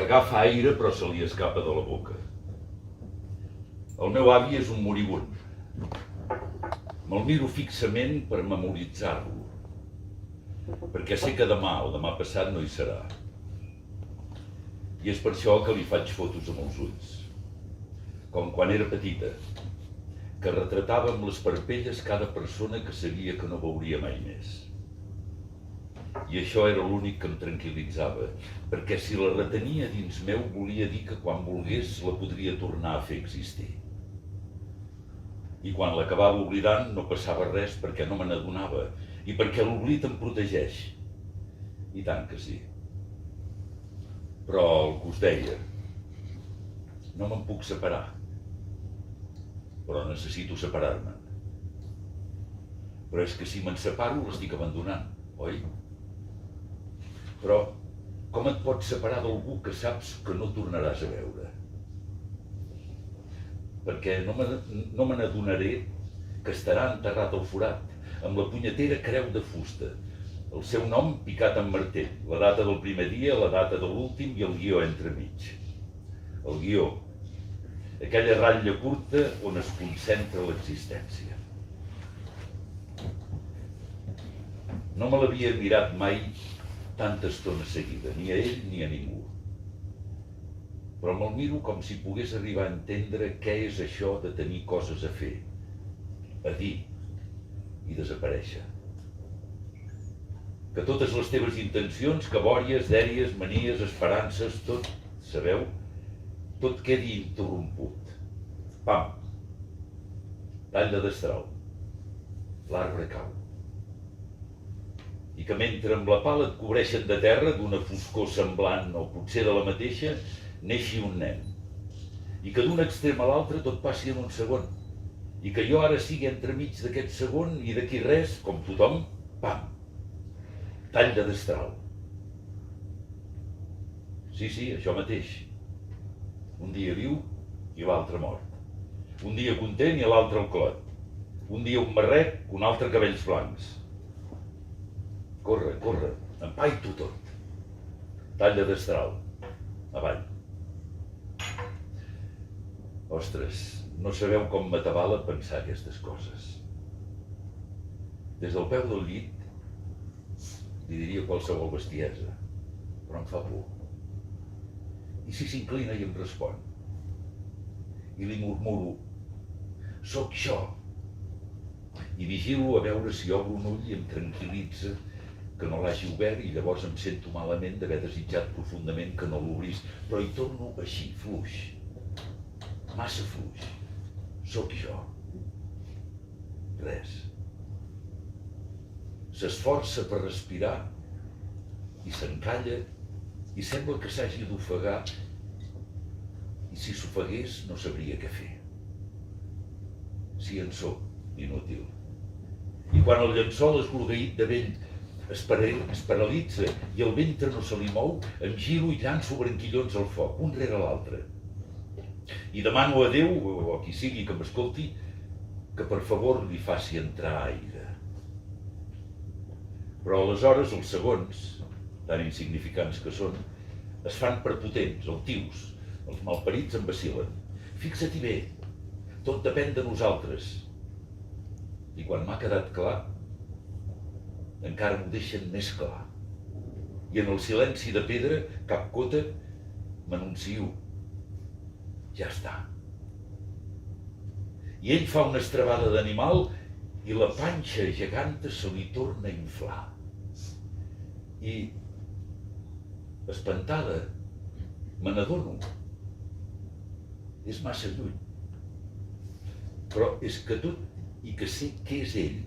Agafa aire però se li escapa de la boca. El meu avi és un moribund. Me'l miro fixament per memoritzar-lo, perquè sé que demà o demà passat no hi serà. I és per això que li faig fotos amb els ulls, com quan era petita, que retratava amb les parpelles cada persona que sabia que no veuria mai més. I això era l'únic que em tranquil·litzava, perquè si la retenia dins meu volia dir que quan volgués la podria tornar a fer existir. I quan l'acabava oblidant no passava res perquè no me n'adonava i perquè l'oblit em protegeix. I tant que sí. Però el que us deia, no me'n puc separar, però necessito separar-me'n. Però és que si me'n separo l'estic abandonant, oi? Però com et pots separar d'algú que saps que no tornaràs a veure? Perquè no me n'adonaré que estarà enterrat al forat, amb la punyetera creu de fusta, el seu nom picat amb martell, la data del primer dia, la data de l'últim i el guió entremig. El guió, aquella ratlla curta on es concentra l'existència. No me l'havia mirat mai tanta estona seguida, ni a ell ni a ningú. Però me'l miro com si pogués arribar a entendre què és això de tenir coses a fer, a dir i desaparèixer. Que totes les teves intencions, cabòries, dèries, manies, esperances, tot, sabeu, tot quedi interromput. Pam! Tall de destral. L'arbre cau. I que mentre amb la pala et cobreixen de terra, d'una foscor semblant o potser de la mateixa, neixi un nen. I que d'un extrem a l'altre tot passi en un segon. I que jo ara sigui entremig d'aquest segon i d'aquí res, com tothom, pam! Tall de destral. Sí, això mateix. Un dia viu i l'altre mort. Un dia content i l'altre al clot. Un dia un marrec, un altre cabells blancs. Corre, empaito tot. Tall de destral. Avall. Ostres, no sabeu com m'atabala pensar aquestes coses. Des del peu del llit li diria qualsevol bestiesa, però em fa por. I si s'inclina i em respon? I li murmuro, soc jo. I vigilo a veure si obro un ull i em tranquil·litza que no l'hagi obert i llavors em sento malament d'haver desitjat profundament que no l'obrís, però hi torno així, fluix. Massa fluix. Sóc jo. Res. S'esforça per respirar i s'encalla i sembla que s'hagi d'ofegar i si s'ofegués no sabria què fer. Sí en sóc, inútil. I quan el llençol esgorgueït de vell es paralitza i el ventre no se li mou, em giro i llanço branquillons al foc, un rere l'altre. I demano a Déu, o a qui sigui que m'escolti, que per favor li faci entrar aire. Però aleshores els segons, tan insignificants que són, es fan prepotents, altius, els malparits em vacil·len. Fixa-t'hi bé, tot depèn de nosaltres. I quan m'ha quedat clar, encara m'ho deixen més clar. I en el silenci de pedra, cap cota, m'anuncio. Ja està. I ell fa una estrebada d'animal i la panxa geganta se li torna a inflar. I, espantada, me n'adono. És massa lluny. Però és que tot i que sé què és ell,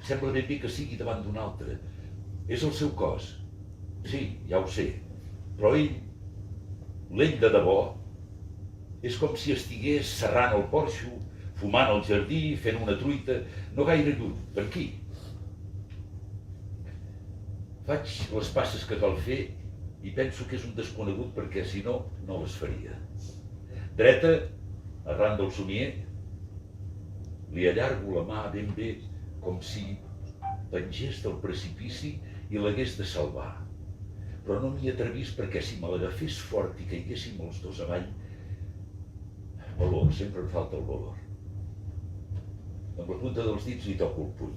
sembla ben bé que sigui davant d'un altre. És el seu cos. Sí, ja ho sé. Però l'ell de debò, és com si estigués serrant el porxo, fumant al jardí, fent una truita, no gaire lluny, per aquí. Faig les passes que cal fer i penso que és un desconegut perquè si no, no les faria. Dreta, arran del somier, li allargo la mà ben bé com si pengés del precipici i l'hagués de salvar. però no m'hi atrevís perquè si me l'agafés fort i caiguéssim els dos avall, valor, sempre em falta el valor. Amb la punta dels dits li toco el puny.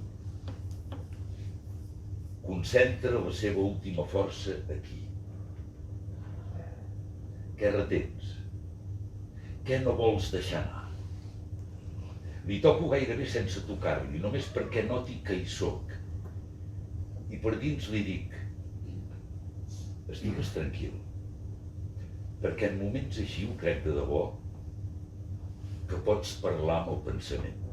Concentra la seva última força aquí. Què retens? Què no vols deixar anar? Li toco gairebé sense tocar-li, només perquè noti que hi soc. I per dins li dic, estigues tranquil, perquè en moments així ho crec de debò, que pots parlar amb el pensament.